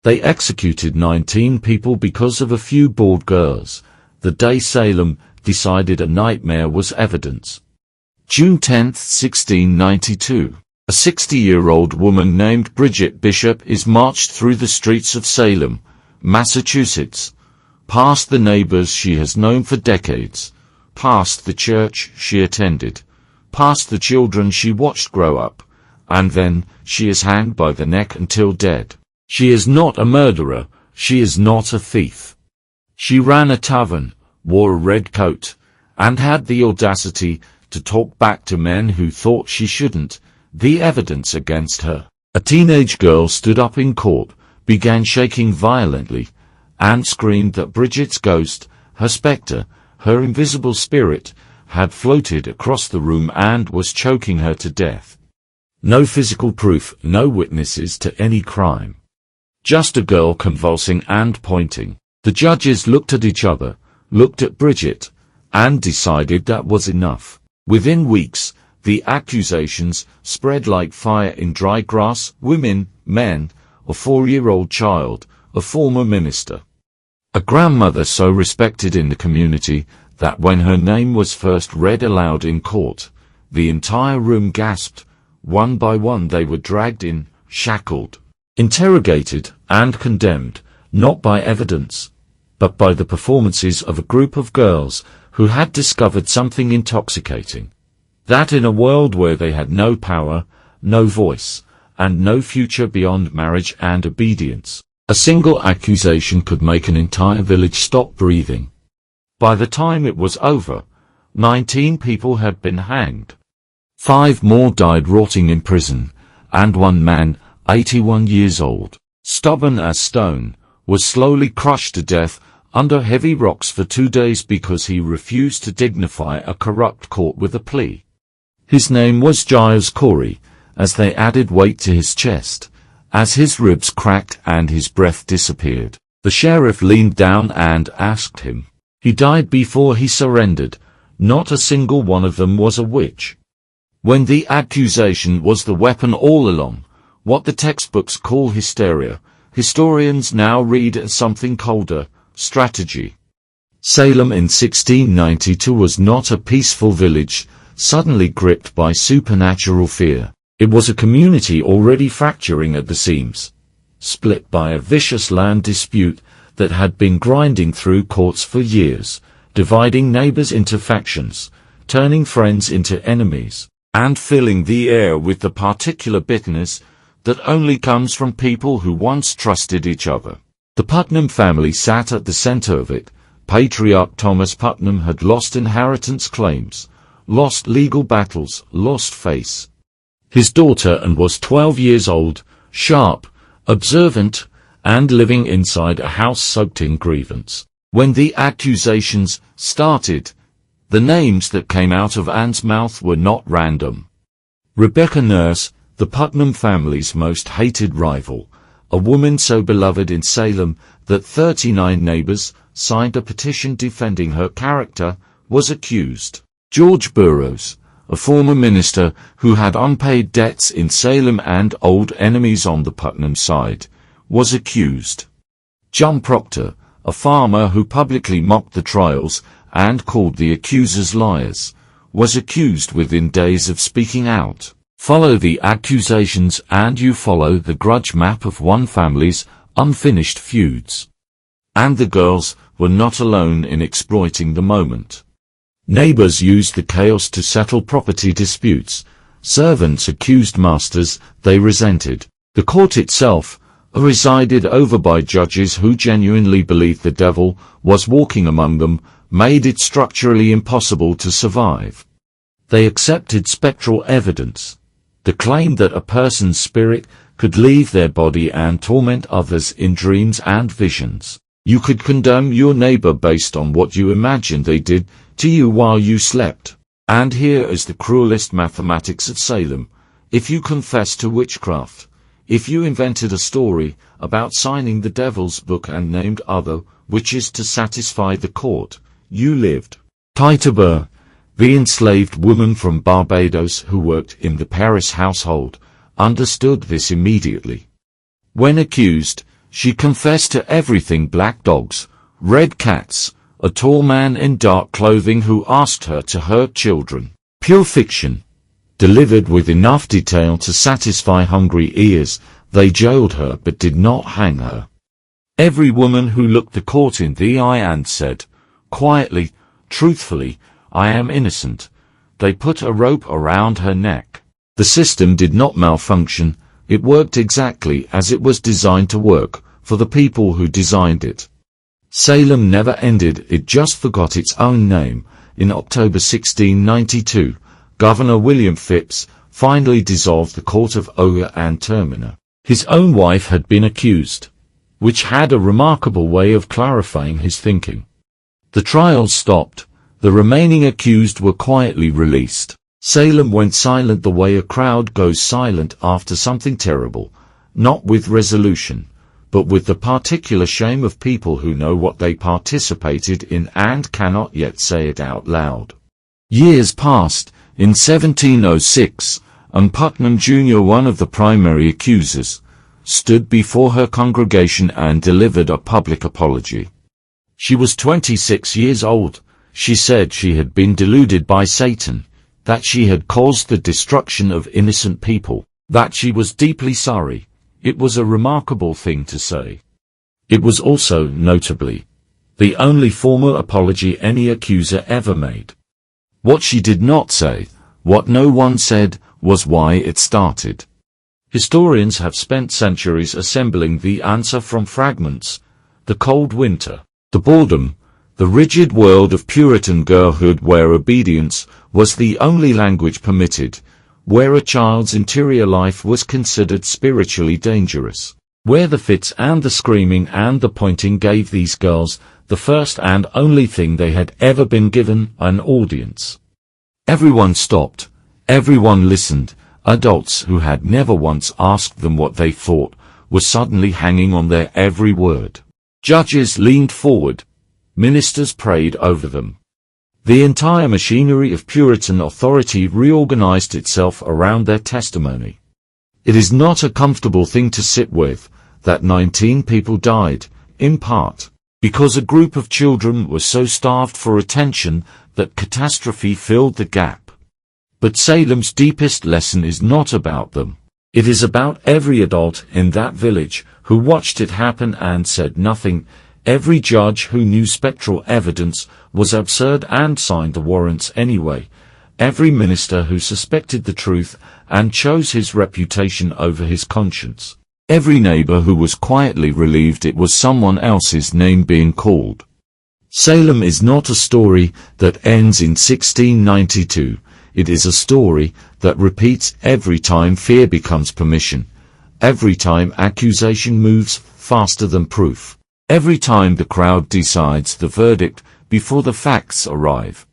They executed 19 people because of a few bored girls, the day Salem decided a nightmare was evidence. June 10, 1692. A 60-year-old woman named Bridget Bishop is marched through the streets of Salem, Massachusetts, past the neighbors she has known for decades, past the church she attended, past the children she watched grow up, and then she is hanged by the neck until dead. She is not a murderer, she is not a thief. She ran a tavern, wore a red coat, and had the audacity to talk back to men who thought she shouldn't. The evidence against her. A teenage girl stood up in court, began shaking violently, and screamed that Bridget's ghost, her spectre, her invisible spirit, had floated across the room and was choking her to death. No physical proof, no witnesses to any crime. Just a girl convulsing and pointing. The judges looked at each other, looked at Bridget, and decided that was enough. Within weeks, the accusations spread like fire in dry grass. Women, men, a 4-year-old child, a former minister. A grandmother so respected in the community that when her name was first read aloud in court, the entire room gasped. One by one they were dragged in, shackled, interrogated, and condemned, not by evidence, but by the performances of a group of girls who had discovered something intoxicating. That in a world where they had no power, no voice, and no future beyond marriage and obedience, a single accusation could make an entire village stop breathing. By the time it was over, 19 people had been hanged. 5 more died rotting in prison, and one man, 81 years old, stubborn as stone, was slowly crushed to death under heavy rocks for 2 days because he refused to dignify a corrupt court with a plea. His name was Giles Corey, as they added weight to his chest, as his ribs cracked and his breath disappeared. The sheriff leaned down and asked him. He died before he surrendered. Not a single one of them was a witch. When the accusation was the weapon all along, what the textbooks call hysteria, historians now read as something colder, strategy. Salem in 1692 was not a peaceful village, suddenly gripped by supernatural fear. It was a community already fracturing at the seams, split by a vicious land dispute that had been grinding through courts for years, dividing neighbors into factions, turning friends into enemies, and filling the air with the particular bitterness that only comes from people who once trusted each other. The Putnam family sat at the center of it. Patriarch Thomas Putnam had lost inheritance claims, lost legal battles, lost face. His daughter and was 12 years old, sharp, observant, and living inside a house soaked in grievance. When the accusations started, the names that came out of Ann's mouth were not random. Rebecca Nurse, the Putnam family's most hated rival, a woman so beloved in Salem that 39 neighbors signed a petition defending her character, was accused. George Burroughs, a former minister who had unpaid debts in Salem and old enemies on the Putnam side, was accused. John Proctor, a farmer who publicly mocked the trials and called the accusers liars, was accused within days of speaking out. Follow the accusations and you follow the grudge map of one family's unfinished feuds. And the girls were not alone in exploiting the moment. Neighbors used the chaos to settle property disputes. Servants accused masters they resented. The court itself, presided over by judges who genuinely believed the devil was walking among them, made it structurally impossible to survive. They accepted spectral evidence. The claim that a person's spirit could leave their body and torment others in dreams and visions. You could condemn your neighbor based on what you imagined they did to you while you slept. And here is the cruelest mathematics of Salem. If you confessed to witchcraft, if you invented a story about signing the devil's book and named other witches to satisfy the court, you lived. Tituba, the enslaved woman from Barbados who worked in the Paris household, understood this immediately. When accused, She confessed to everything: black dogs, red cats, a tall man in dark clothing who asked her to hurt children. Pure fiction. Delivered with enough detail to satisfy hungry ears, they jailed her but did not hang her. Every woman who looked the court in the eye and said, quietly, truthfully, "I am innocent," they put a rope around her neck. The system did not malfunction. It worked exactly as it was designed to work, for the people who designed it. Salem never ended, it just forgot its own name. In October 1692, Governor William Phips finally dissolved the court of Oga and Termina. His own wife had been accused, which had a remarkable way of clarifying his thinking. The trials stopped. The remaining accused were quietly released. Salem went silent the way a crowd goes silent after something terrible, not with resolution, but with the particular shame of people who know what they participated in and cannot yet say it out loud. Years passed. In 1706, Ann Putnam Jr., one of the primary accusers, stood before her congregation and delivered a public apology. She was 26 years old. She said she had been deluded by Satan, that she had caused the destruction of innocent people, that she was deeply sorry. It was a remarkable thing to say. It was also, notably, the only formal apology any accuser ever made. What she did not say, what no one said, was why it started. Historians have spent centuries assembling the answer from fragments: the cold winter, the boredom, the rigid world of Puritan girlhood where obedience was the only language permitted, where a child's interior life was considered spiritually dangerous, where the fits and the screaming and the pointing gave these girls the first and only thing they had ever been given: an audience. Everyone stopped. Everyone listened. Adults who had never once asked them what they thought were suddenly hanging on their every word. Judges leaned forward. Ministers prayed over them. The entire machinery of Puritan authority reorganized itself around their testimony. It is not a comfortable thing to sit with, that 19 people died, in part, because a group of children were so starved for attention that catastrophe filled the gap. But Salem's deepest lesson is not about them. It is about every adult in that village who watched it happen and said nothing, every judge who knew spectral evidence was absurd and signed the warrants anyway, every minister who suspected the truth and chose his reputation over his conscience, every neighbor who was quietly relieved it was someone else's name being called. Salem is not a story that ends in 1692. It is a story that repeats every time fear becomes permission, every time accusation moves faster than proof, every time the crowd decides the verdict before the facts arrive.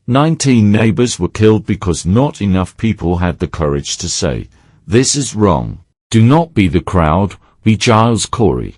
19 neighbors were killed because not enough people had the courage to say, "This is wrong." Do not be the crowd, be Giles Corey.